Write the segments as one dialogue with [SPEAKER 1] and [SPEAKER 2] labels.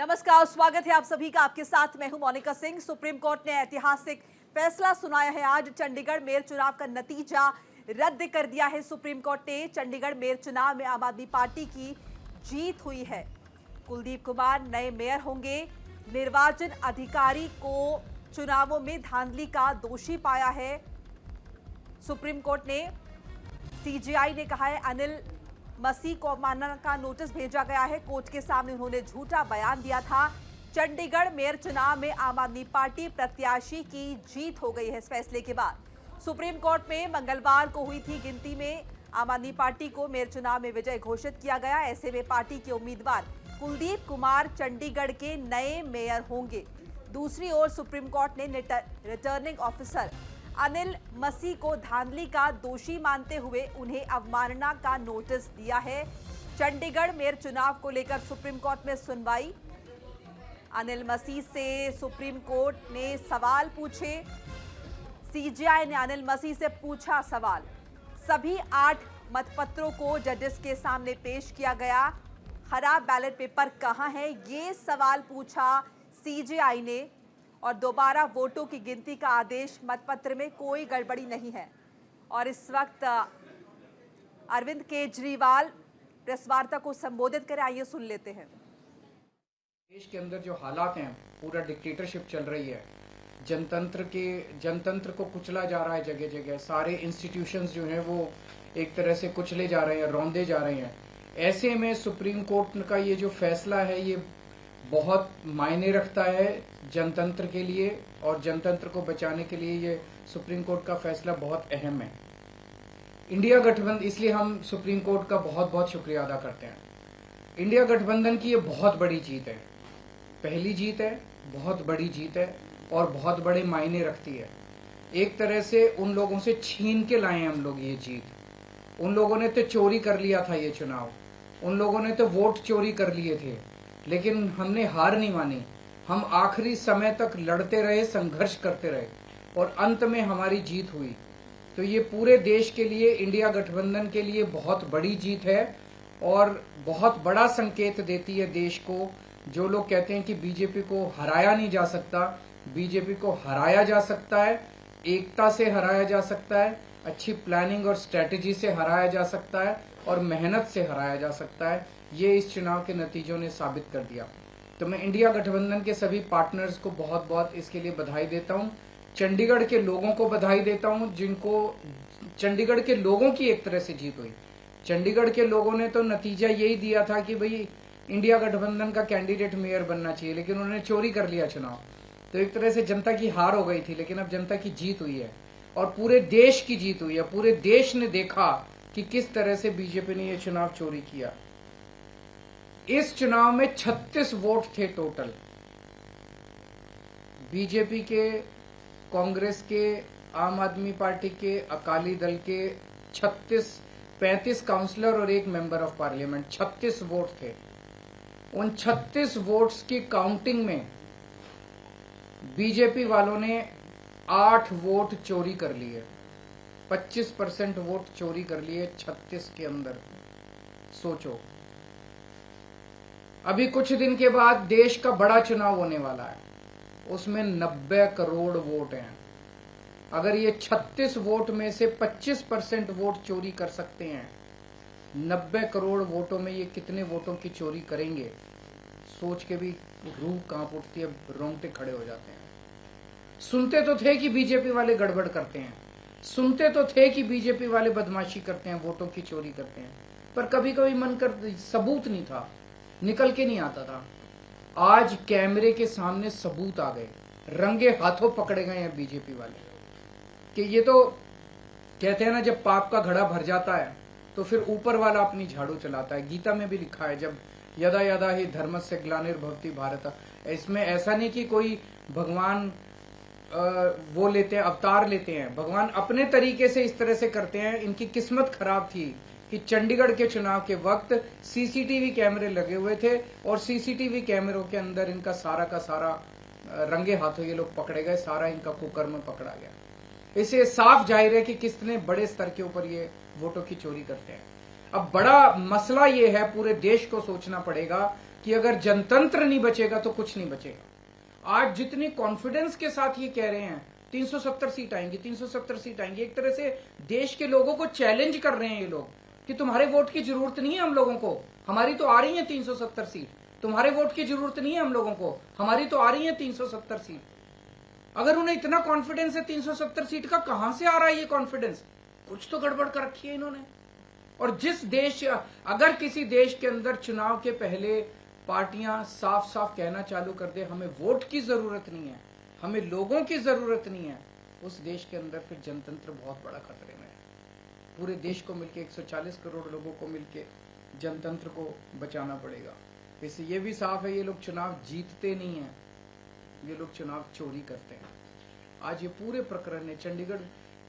[SPEAKER 1] नमस्कार, स्वागत है आप सभी का। आपके साथ मैं हूं मोनिका सिंह। सुप्रीम कोर्ट ने ऐतिहासिक फैसला सुनाया है। आज चंडीगढ़ मेयर चुनाव का नतीजा रद्द कर दिया है सुप्रीम कोर्ट ने। चंडीगढ़ मेयर चुनाव में आम आदमी पार्टी की जीत हुई है। कुलदीप कुमार नए मेयर होंगे। निर्वाचन अधिकारी को चुनावों में धांधली का दोषी पाया है सुप्रीम कोर्ट ने। सीजेआई ने कहा है अनिल मसीह को अवमानना का नोटिस भेजा गया है। कोर्ट के सामने उन्होंने झूठा बयान दिया था। चंडीगढ़ मेयर चुनाव में आम आदमी पार्टी प्रत्याशी की जीत हो गई है। इस फैसले के बाद सुप्रीम कोर्ट में मंगलवार को हुई थी गिनती में आम आदमी पार्टी को मेयर चुनाव में विजय घोषित किया गया। ऐसे में पार्टी के उम्मीदवार कुलदीप कुमार चंडीगढ़ के नए मेयर होंगे। दूसरी ओर सुप्रीम कोर्ट ने रिटर्निंग ऑफिसर अनिल मसीह को धांधली का दोषी मानते हुए उन्हें अवमानना का नोटिस दिया है। चंडीगढ़ मेयर चुनाव को लेकर सुप्रीम कोर्ट में सुनवाई। अनिल मसीह से सुप्रीम कोर्ट ने सवाल पूछे। सीजेआई ने अनिल मसीह से पूछा सवाल। सभी 8 मतपत्रों को जजेस के सामने पेश किया गया। खराब बैलेट पेपर कहां है, ये सवाल पूछा सीजेआई ने। और दोबारा वोटों की गिनती का आदेश, मतपत्र में कोई गड़बड़ी नहीं है। और इस वक्त अरविंद केजरीवाल प्रेस वार्ता को संबोधित करें, आइए सुन लेते हैं।
[SPEAKER 2] देश के अंदर जो हालात हैं, पूरा डिक्टेटरशिप चल रही है। जनतंत्र को कुचला जा रहा है जगह जगह। सारे इंस्टीट्यूशंस जो हैं वो एक तरह से कुचले जा रहे हैं, रौंदे जा रहे हैं। ऐसे में सुप्रीम कोर्ट का ये जो फैसला है ये बहुत मायने रखता है जनतंत्र के लिए, और जनतंत्र को बचाने के लिए ये सुप्रीम कोर्ट का फैसला बहुत अहम है। इंडिया गठबंधन, इसलिए हम सुप्रीम कोर्ट का बहुत बहुत शुक्रिया अदा करते हैं। इंडिया गठबंधन की ये बहुत बड़ी जीत है, पहली जीत है, बहुत बड़ी जीत है और बहुत बड़े मायने रखती है। एक तरह से उन लोगों से छीन के लाए हम लोग ये जीत। उन लोगों ने तो चोरी कर लिया था ये चुनाव, उन लोगों ने तो वोट चोरी कर लिए थे, लेकिन हमने हार नहीं मानी। हम आखिरी समय तक लड़ते रहे, संघर्ष करते रहे और अंत में हमारी जीत हुई। तो ये पूरे देश के लिए, इंडिया गठबंधन के लिए बहुत बड़ी जीत है और बहुत बड़ा संकेत देती है देश को। जो लोग कहते हैं कि बीजेपी को हराया नहीं जा सकता, बीजेपी को हराया जा सकता है, एकता से हराया जा सकता है, अच्छी प्लानिंग और स्ट्रेटेजी से हराया जा सकता है और मेहनत से हराया जा सकता है। ये इस चुनाव के नतीजों ने साबित कर दिया। तो मैं इंडिया गठबंधन के सभी पार्टनर्स को बहुत बहुत इसके लिए बधाई देता हूं। चंडीगढ़ के लोगों को बधाई देता हूं, जिनको चंडीगढ़ के लोगों की एक तरह से जीत हुई। चंडीगढ़ के लोगों ने तो नतीजा यही दिया था कि भाई इंडिया गठबंधन का कैंडिडेट मेयर बनना चाहिए, लेकिन उन्होंने चोरी कर लिया चुनाव। तो एक तरह से जनता की हार हो गई थी, लेकिन अब जनता की जीत हुई है और पूरे देश की जीत हुई है। पूरे देश ने देखा कि किस तरह से बीजेपी ने यह चुनाव चोरी किया। इस चुनाव में 36 वोट थे टोटल। बीजेपी के, कांग्रेस के, आम आदमी पार्टी के, अकाली दल के 35 काउंसलर और 1 मेंबर ऑफ पार्लियामेंट, 36 वोट थे। उन 36 वोट्स की काउंटिंग में बीजेपी वालों ने 8 वोट चोरी कर लिए। 25% वोट चोरी कर लिए 36 के अंदर। सोचो, अभी कुछ दिन के बाद देश का बड़ा चुनाव होने वाला है, उसमें 90 करोड़ वोट हैं। अगर ये 36 वोट में से 25% वोट चोरी कर सकते हैं, 90 करोड़ वोटों में ये कितने वोटों की चोरी करेंगे, सोच के भी रूह कांप उठती है, रोंगटे खड़े हो जाते हैं। सुनते तो थे कि बीजेपी वाले गड़बड़ करते हैं, सुनते तो थे कि बीजेपी वाले बदमाशी करते हैं, वोटों की चोरी करते हैं, पर कभी कभी मन कर सबूत नहीं था, निकल के नहीं आता था। आज कैमरे के सामने सबूत आ गए, रंगे हाथों पकड़े गए हैं बीजेपी वाले। कि ये तो कहते हैं ना, जब पाप का घड़ा भर जाता है तो फिर ऊपर वाला अपनी झाड़ू चलाता है। गीता में भी लिखा है, जब यदा यदा ही धर्मस्य ग्लानिर्भवति भारत। इसमें ऐसा नहीं कि कोई भगवान वो लेते हैं, अवतार लेते हैं। भगवान अपने तरीके से इस तरह से करते हैं। इनकी किस्मत खराब थी कि चंडीगढ़ के चुनाव के वक्त सीसीटीवी कैमरे लगे हुए थे और सीसीटीवी कैमरों के अंदर इनका सारा का सारा रंगे हाथों ये लोग पकड़े गए, सारा इनका कुकर्म पकड़ा गया। इससे साफ जाहिर है कि कितने बड़े स्तर के ऊपर ये वोटों की चोरी करते हैं। अब बड़ा मसला ये है, पूरे देश को सोचना पड़ेगा कि अगर जनतंत्र नहीं बचेगा तो कुछ नहीं बचेगा। आज जितने कॉन्फिडेंस के साथ ये कह रहे हैं 370 सीट आएंगी, 370 सीट आएंगी, एक तरह से देश के लोगों को चैलेंज कर रहे हैं ये लोग कि तुम्हारे वोट की जरूरत नहीं है हम लोगों को, हमारी तो आ रही है 370 सीट। तुम्हारे वोट की जरूरत नहीं है हम लोगों को, हमारी तो आ रही है 370 सीट। अगर उन्हें इतना कॉन्फिडेंस है 370 सीट का, कहां से आ रहा है ये कॉन्फिडेंस? कुछ तो गड़बड़ कर रखी है इन्होंने। और जिस देश, अगर किसी देश के अंदर चुनाव के पहले पार्टियां साफ साफ कहना चालू कर दे हमें वोट की जरूरत नहीं है, हमें लोगों की जरूरत नहीं है, उस देश के अंदर फिर जनतंत्र बहुत बड़ा खतरे में है। पूरे देश को मिलके 140 करोड़ लोगों को मिलके जनतंत्र को बचाना पड़ेगा। इससे ये भी साफ है ये लोग चुनाव जीतते नहीं हैं, ये लोग चुनाव चोरी करते हैं। आज ये पूरे प्रकरण ने, चंडीगढ़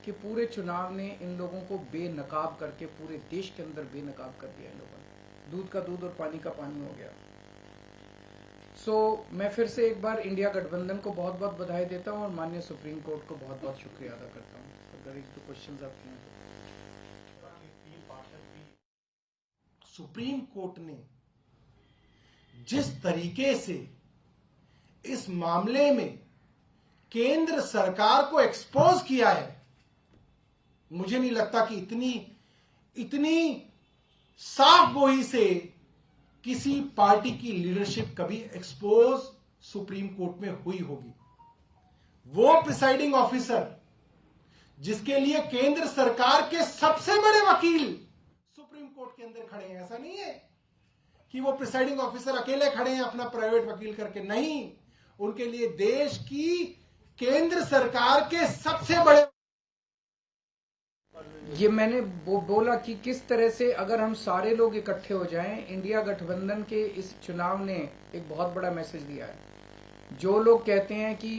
[SPEAKER 2] के पूरे चुनाव ने इन लोगों को बेनकाब करके पूरे देश के अंदर बेनकाब कर दिया इन लोगों ने। दूध का दूध और पानी का पानी हो गया। मैं फिर से एक बार इंडिया गठबंधन को बहुत बहुत बधाई देता हूं और माननीय सुप्रीम कोर्ट को बहुत बहुत शुक्रिया अदा करता हूं। अगर एक दो क्वेश्चन आपके हैं।
[SPEAKER 3] सुप्रीम कोर्ट ने जिस तरीके से इस मामले में केंद्र सरकार को एक्सपोज किया है, मुझे नहीं लगता कि इतनी साफ गोई से किसी पार्टी की लीडरशिप कभी एक्सपोज सुप्रीम कोर्ट में हुई होगी। वो प्रिसाइडिंग ऑफिसर जिसके लिए केंद्र सरकार के सबसे बड़े वकील सुप्रीम कोर्ट के अंदर खड़े हैं, ऐसा नहीं है कि वो प्रिसाइडिंग ऑफिसर अकेले खड़े हैं अपना प्राइवेट वकील करके, नहीं, उनके लिए देश की केंद्र सरकार के सबसे बड़े।
[SPEAKER 2] ये मैंने बोला कि किस तरह से अगर हम सारे लोग इकट्ठे हो जाएं, इंडिया गठबंधन के इस चुनाव ने एक बहुत बड़ा मैसेज दिया है। जो लोग कहते हैं कि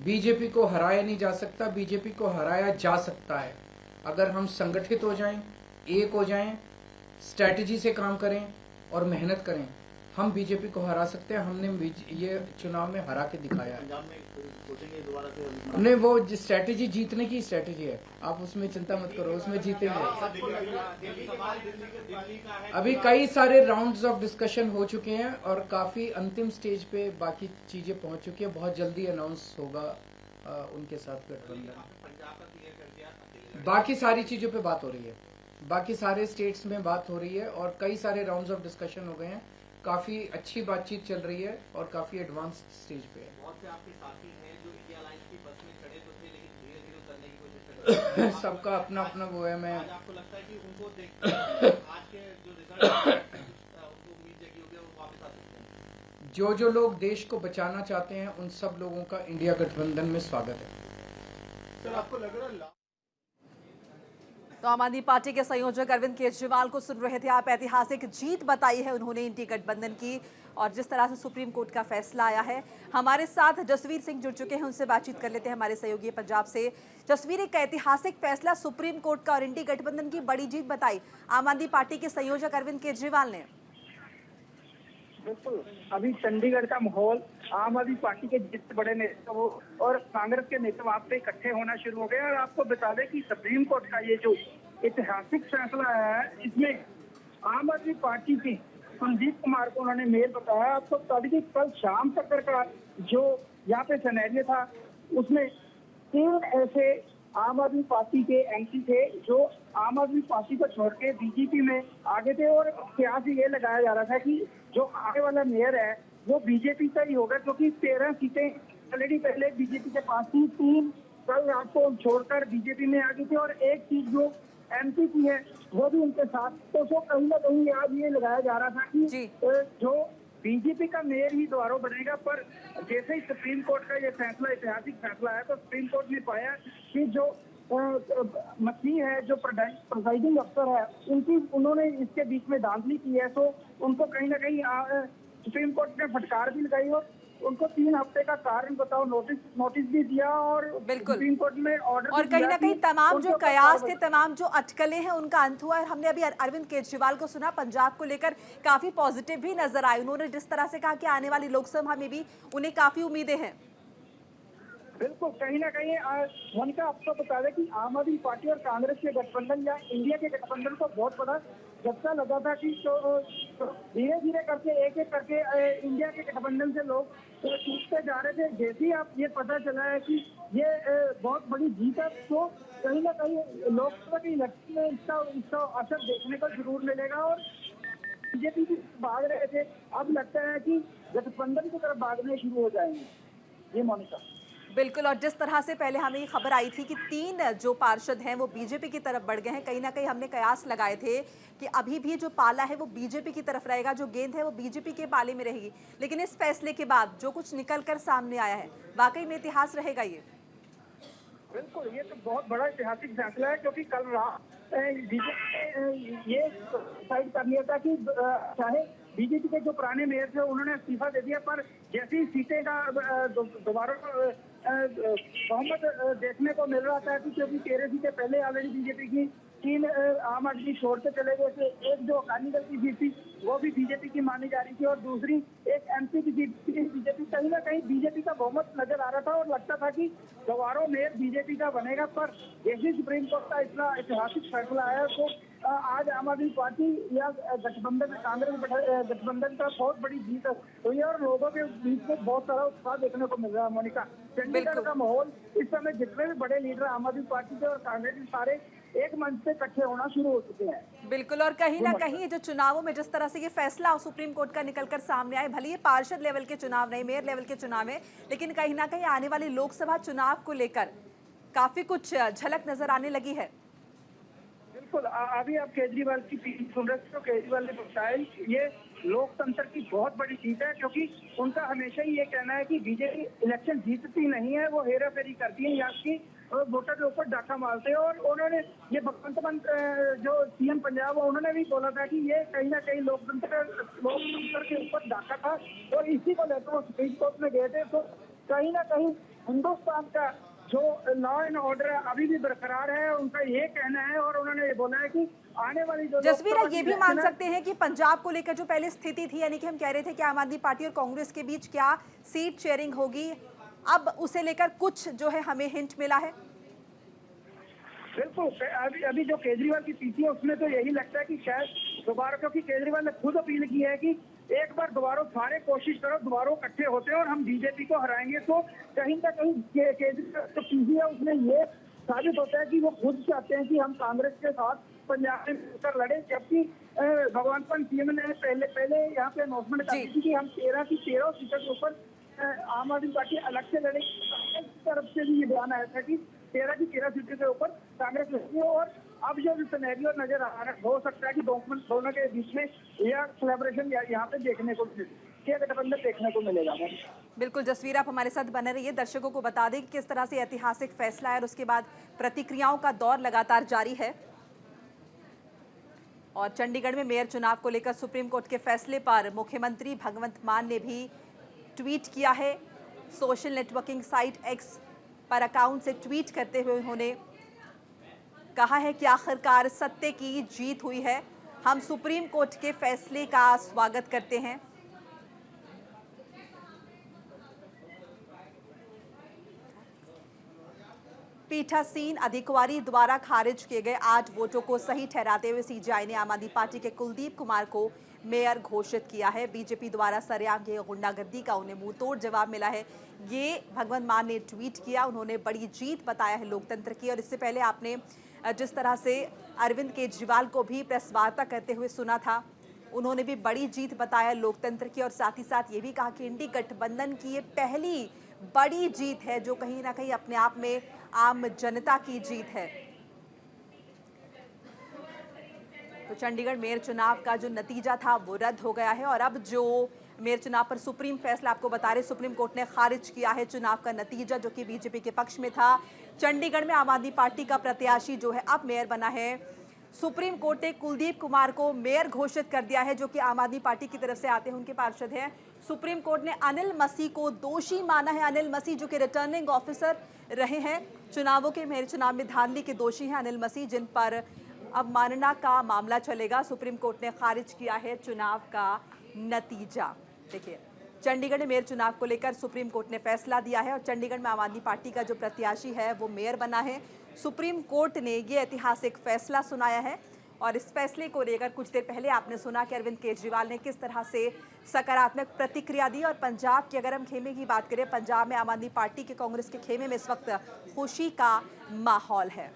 [SPEAKER 2] बीजेपी को हराया नहीं जा सकता, बीजेपी को हराया जा सकता है अगर हम संगठित हो जाएं, एक हो जाएं, स्ट्रैटेजी से काम करें और मेहनत करें, हम बीजेपी को हरा सकते हैं। हमने ये चुनाव में हरा के दिखाया है। नहीं, वो स्ट्रैटेजी जीतने की स्ट्रैटेजी है, आप उसमें चिंता मत करो, उसमें जीतेंगे। अभी कई सारे राउंड्स ऑफ डिस्कशन हो चुके हैं और काफी अंतिम स्टेज पे बाकी चीजें पहुंच चुकी है। बहुत जल्दी अनाउंस होगा उनके साथ गठबंधन। बाकी सारी चीजों पे बात हो रही है, बाकी सारे स्टेट्स में बात हो रही है और कई सारे राउंड्स ऑफ डिस्कशन हो गए हैं। काफी अच्छी बातचीत चल रही है और काफी एडवांस स्टेज पे है।
[SPEAKER 4] बहुत से आपके साथी हैं जो इंडिया अलायंस की बस में खड़े तो थे लेकिन धीरे-धीरे उतरने की कोशिश कर रहे हैं।
[SPEAKER 2] सबका अपना अपना वो है। मैं
[SPEAKER 4] आज आपको लगता है कि उनको देखकर आज के जो रिजल्ट उनको उम्मीद जगी होगी वो वापस आ सकते हैं।
[SPEAKER 2] जो लोग देश को बचाना चाहते हैं उन सब लोगों का इंडिया गठबंधन में स्वागत है।
[SPEAKER 3] सर, आपको लग रहा है
[SPEAKER 1] तो आम आदमी पार्टी के संयोजक अरविंद केजरीवाल को सुन रहे थे आप। ऐतिहासिक जीत बताई है उन्होंने इंडिया गठबंधन की और जिस तरह से सुप्रीम कोर्ट का फैसला आया है। हमारे साथ जसवीर सिंह जुड़ चुके हैं, उनसे बातचीत कर लेते हैं, हमारे सहयोगी पंजाब से। जसवीर, एक ऐतिहासिक फैसला सुप्रीम कोर्ट का और इंडिया गठबंधन की बड़ी जीत बताई आम आदमी पार्टी के संयोजक अरविंद केजरीवाल ने।
[SPEAKER 5] बिल्कुल, अभी चंडीगढ़ का माहौल आम आदमी पार्टी के जितने बड़े नेता वो और कांग्रेस के नेता वहां पे इकट्ठे होना शुरू हो गए। और आपको बता दें कि सुप्रीम कोर्ट का ये जो ऐतिहासिक फैसला है, इसमें आम आदमी पार्टी के संदीप कुमार को उन्होंने मेल बताया। आपको बता दें कि कल शाम तक का जो यहाँ पे सिनेरियो था उसमें 3 ऐसे आम आदमी पार्टी के एमपी थे जो आम आदमी पार्टी को छोड़ के बीजेपी में आगे थे और कयास ये लगाया जा रहा था कि जो आगे वाला मेयर है वो बीजेपी का ही होगा, क्योंकि 13 सीटें ऑलरेडी पहले बीजेपी के पास थी, 3 कल रात को छोड़कर बीजेपी में आ गई थी और एक सीट जो एमपी की है वो भी उनके साथ। तो कहीं ना कहीं आज ये लगाया जा रहा था कि जो बीजेपी का मेयर ही दोबारा बनेगा। पर जैसे ही सुप्रीम कोर्ट का ये फैसला, ऐतिहासिक फैसला है, तो सुप्रीम कोर्ट ने पाया कि जो मछली है, जो प्रिसाइडिंग अफसर है, उन्होंने इसके बीच में धांधली की है। तो उनको कहीं ना कहीं सुप्रीम कोर्ट ने फटकार भी लगाई और उनको 3 हफ्ते का कारण बताओ नोटिस भी दिया और सुप्रीम कोर्ट में ऑर्डर
[SPEAKER 1] और कहीं ना कहीं तमाम जो कयास थे, तमाम जो अटकलें हैं, उनका अंत हुआ। और हमने अभी अरविंद केजरीवाल को सुना, पंजाब को लेकर काफी पॉजिटिव भी नजर आए। उन्होंने जिस तरह से कहा कि आने वाली लोकसभा में भी उन्हें काफी उम्मीदें हैं।
[SPEAKER 5] बिल्कुल, कहीं ना कहीं मोनिका आपको बता दें कि आम आदमी पार्टी और कांग्रेस के गठबंधन या इंडिया के गठबंधन को बहुत बड़ा झटका लगा था कि तो धीरे धीरे करके एक एक करके इंडिया के गठबंधन से लोग टूटते जा रहे थे। जैसे ही आप ये पता चला है कि ये बहुत बड़ी जीत है, तो कहीं ना कहीं लोकसभा के इलेक्शन में इसका असर देखने को जरूर मिलेगा। और बीजेपी भी भाग रहे थे, अब लगता है कि गठबंधन की तरफ भागने शुरू हो जाएंगे। ये मोनिका
[SPEAKER 1] बिल्कुल, और जिस तरह से पहले हमें ये खबर आई थी कि 3 जो पार्षद हैं वो बीजेपी की तरफ बढ़ गए हैं, कहीं ना कहीं हमने कयास लगाए थे कि अभी भी जो पाला है वो बीजेपी की तरफ रहेगा, जो गेंद है वो बीजेपी के पाले में रहेगी। लेकिन इस फैसले के बाद जो कुछ निकल कर सामने आया है, वाकई में इतिहास रहेगा ये।
[SPEAKER 5] बिल्कुल, ये तो बहुत बड़ा ऐतिहासिक फैसला है, क्योंकि कल रात बीजेपी ने ये डिसाइड कर लिया था कि चाहे बीजेपी के जो पुराने मेयर थे उन्होंने इस्तीफा दे दिया, पर जैसी सीटें का दोबारा बहुमत देखने को मिल रहा था कि क्योंकि 13 सीटें पहले ऑलरेडी बीजेपी की 3 आम आदमी छोड़ के चले गए थे, एक जो अकाली दल की सीट थी वो भी बीजेपी की मानी जा रही थी और दूसरी एक एमपी की सीट थी बीजेपी। कहीं ना कहीं बीजेपी का बहुमत नजर आ रहा था और लगता था कि दोबारा मेयर बीजेपी का बनेगा, पर जैसे सुप्रीम कोर्ट का इतना ऐतिहासिक फैसला आया तो आज आम आदमी पार्टी या गठबंधन कांग्रेस गठबंधन का बहुत बड़ी जीत हुई है और लोगों के बीच में बहुत सारा उत्साह देखने को मिल रहा है। मोनिका, चंडीगढ़ का माहौल इस समय जितने भी बड़े लीडर आम आदमी पार्टी के और कांग्रेस के सारे एक मंच से इकट्ठे होना शुरू हो चुके हैं।
[SPEAKER 1] बिल्कुल, और कहीं ना कहीं जो चुनावों में जिस तरह से ये फैसला सुप्रीम कोर्ट का निकलकर सामने आए, भले ये पार्षद लेवल के चुनाव नहीं, मेयर लेवल के चुनाव है, लेकिन कहीं ना कहीं आने वाले लोकसभा चुनाव को लेकर काफी कुछ झलक नजर आने लगी है।
[SPEAKER 5] बिल्कुल, अभी आप केजरीवाल की पीठ सुन रहे थे तो केजरीवाल ने बताया ये लोकतंत्र की बहुत बड़ी जीत है, क्योंकि उनका हमेशा ही ये कहना है कि बीजेपी इलेक्शन जीतती नहीं है, वो हेरा फेरी करती है, यहाँ की वोटर के ऊपर डाका मारते हैं। और उन्होंने ये भगवंत मान जो सीएम पंजाब उन्होंने भी बोला था कि ये कहीं ना कहीं लोकतंत्र के ऊपर डाका था और इसी को लेकर वो सुप्रीम कोर्ट में गए थे। तो कहीं ना कहीं हिंदुस्तान का जो लॉ एंड ऑर्डर अभी भी बरकरार है, उनका ये कहना है और उन्होंने ये बोला है कि आने वाली जो
[SPEAKER 1] जसवीर, ये भी मान सकते हैं कि पंजाब को लेकर जो पहले स्थिति थी, यानी कि हम कह रहे थे कि आम आदमी पार्टी और कांग्रेस के बीच क्या सीट शेयरिंग होगी, अब उसे लेकर कुछ जो है हमें हिंट मिला है।
[SPEAKER 5] बिल्कुल, अभी जो केजरीवाल की पीसी है उसमें तो यही लगता है कि शायद दोबारा, क्योंकि केजरीवाल ने खुद अपील की है कि एक बार दोबारा सारे कोशिश करो, दोबारा इकट्ठे होते हैं और हम बीजेपी को हराएंगे। तो कहीं ना कहीं केजरीवाल जो पीसी है उसमें ये साबित होता है कि वो खुद चाहते हैं कि हम कांग्रेस के साथ पंजाब में मिलकर लड़े, जबकि भगवंत मान सीएम ने पहले यहाँ पे अनाउंसमेंट कर दी कि हम 13 की 13 सीटों के ऊपर आम आदमी पार्टी अलग से लड़ेगी। इस तरफ से भी ये बयान आया था कि 13 की 13 सीटों के ऊपर कांग्रेस लड़ेगी। और अब जो सिनेरियो नजर आ रहा है, हो सकता है कि दोनों के बीच में या कोलैबोरेशन यहाँ पे देखने को गठबंधन देखने को मिलेगा।
[SPEAKER 1] बिल्कुल जसवीर, आप हमारे साथ बने रहिए, दर्शकों को बता दें कि किस तरह से ऐतिहासिक फैसला है और उसके बाद प्रतिक्रियाओं का दौर लगातार जारी है। और चंडीगढ़ में मेयर चुनाव को लेकर सुप्रीम कोर्ट के फैसले पर मुख्यमंत्री भगवंत मान ने भी ट्वीट किया है। सोशल नेटवर्किंग साइट एक्स पर अकाउंट से ट्वीट करते हुए उन्होंने कहा है कि आखिरकार सत्य की जीत हुई है, हम सुप्रीम कोर्ट के फैसले का स्वागत करते हैं। पीठासीन अधिकारी द्वारा खारिज किए गए 8 वोटों को सही ठहराते हुए सीजीआई ने आम आदमी पार्टी के कुलदीप कुमार को मेयर घोषित किया है। बीजेपी द्वारा सरेआम की गुंडागर्दी का उन्हें मुंहतोड़ जवाब मिला है, ये भगवंत मान ने ट्वीट किया। उन्होंने बड़ी जीत बताया है लोकतंत्र की। और इससे पहले आपने जिस तरह से अरविंद केजरीवाल को भी प्रेस वार्ता करते हुए सुना था, उन्होंने भी बड़ी जीत बताया लोकतंत्र की और साथ ही साथ ये भी कहा कि इंडी गठबंधन की ये पहली बड़ी जीत है जो कहीं ना कहीं अपने आप में आम जनता की जीत है। तो चंडीगढ़ मेयर चुनाव का जो नतीजा था वो रद्द हो गया है और अब जो मेयर चुनाव पर सुप्रीम फैसला आपको बता रहे, सुप्रीम कोर्ट ने खारिज किया है चुनाव का नतीजा जो कि बीजेपी के पक्ष में था। चंडीगढ़ में आम आदमी पार्टी का प्रत्याशी जो है अब मेयर बना है। सुप्रीम कोर्ट ने कुलदीप कुमार को मेयर घोषित कर दिया है जो कि आम आदमी पार्टी की तरफ से आते हैं, उनके पार्षद हैं। सुप्रीम कोर्ट ने अनिल मसीह को दोषी माना है। अनिल मसीह जो कि रिटर्निंग ऑफिसर रहे हैं चुनावों के, मेयर चुनाव में धांधली के दोषी हैं अनिल मसीह, जिन पर अवमानना का मामला चलेगा। सुप्रीम कोर्ट ने खारिज किया है चुनाव का नतीजा। देखिए चंडीगढ़ में मेयर चुनाव को लेकर सुप्रीम कोर्ट ने फैसला दिया है और चंडीगढ़ में आम आदमी पार्टी का जो प्रत्याशी है वो मेयर बना है। सुप्रीम कोर्ट ने ये ऐतिहासिक फैसला सुनाया है और इस फैसले को लेकर कुछ देर पहले आपने सुना कि अरविंद केजरीवाल ने किस तरह से सकारात्मक प्रतिक्रिया दी। और पंजाब के अगर हम खेमे की बात करें, पंजाब में आम आदमी पार्टी के कांग्रेस के खेमे में इस वक्त खुशी का माहौल है।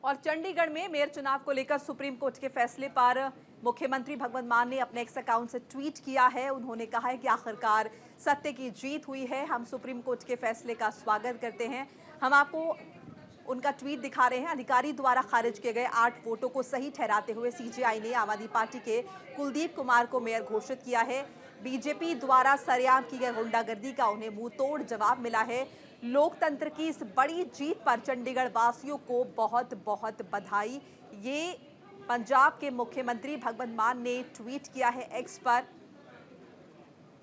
[SPEAKER 1] और चंडीगढ़ में मेयर चुनाव को लेकर सुप्रीम कोर्ट के फैसले पर मुख्यमंत्री भगवंत मान ने अपने एक्स अकाउंट से ट्वीट किया है। उन्होंने कहा है कि आखिरकार सत्य की जीत हुई है, हम सुप्रीम कोर्ट के फैसले का स्वागत करते हैं। हम आपको उनका ट्वीट दिखा रहे हैं। अधिकारी द्वारा खारिज किए गए 8 वोटों को सही ठहराते हुए सीजेआई ने आम आदमी पार्टी के कुलदीप कुमार को मेयर घोषित किया है। बीजेपी द्वारा सरेआम की गई गुंडागर्दी का उन्हें मुंह तोड़ जवाब मिला है। लोकतंत्र की इस बड़ी जीत पर चंडीगढ़ वासियों को बहुत बहुत बधाई। ये पंजाब के मुख्यमंत्री भगवंत मान ने ट्वीट किया है एक्स पर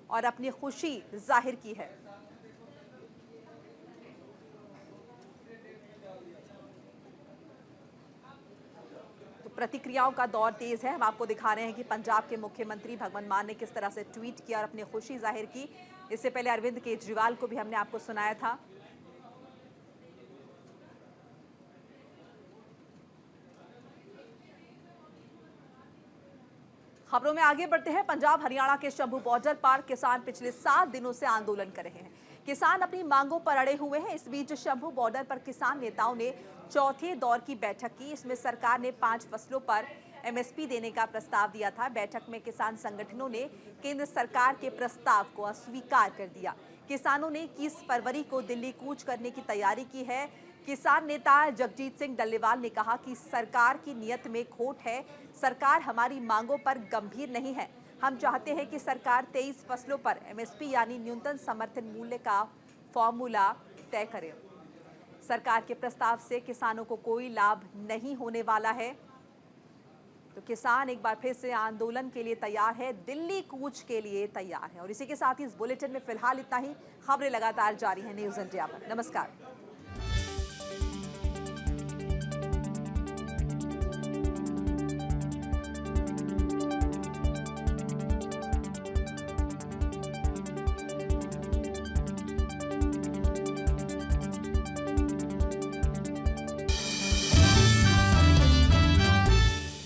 [SPEAKER 1] और अपनी खुशी जाहिर की है। तो प्रतिक्रियाओं का दौर तेज है। हम आपको दिखा रहे हैं कि पंजाब के मुख्यमंत्री भगवंत मान ने किस तरह से ट्वीट किया और अपनी खुशी जाहिर की। इससे पहले अरविंद केजरीवाल को भी हमने आपको सुनाया था। खबरों में आगे बढ़ते हैं। पंजाब हरियाणा के शंभू बॉर्डर पर किसान पिछले 7 दिनों से आंदोलन कर रहे हैं। किसान अपनी मांगों पर अड़े हुए हैं। इस बीच शंभू बॉर्डर पर किसान नेताओं ने चौथे दौर की बैठक की। इसमें सरकार ने 5 फसलों पर एमएसपी देने का प्रस्ताव दिया था। बैठक में किसान संगठनों ने केंद्र सरकार के प्रस्ताव को अस्वीकार कर दिया। किसानों ने 21 फरवरी को दिल्ली कूच करने की तैयारी की है। किसान नेता जगजीत सिंह डल्लेवाल ने कहा कि सरकार की नीयत में खोट है। सरकार हमारी मांगों पर गंभीर नहीं है। हम चाहते हैं कि सरकार 23 फसलों पर एमएसपी यानी न्यूनतम समर्थन मूल्य का फॉर्मूला तय करे। सरकार के प्रस्ताव से किसानों को कोई लाभ नहीं होने वाला है। तो किसान एक बार फिर से आंदोलन के लिए तैयार है, दिल्ली कूच के लिए तैयार है। और इसी के साथ ही इस बुलेटिन में फिलहाल इतना ही। खबरें लगातार जारी हैं न्यूज़ इंडिया पर। नमस्कार।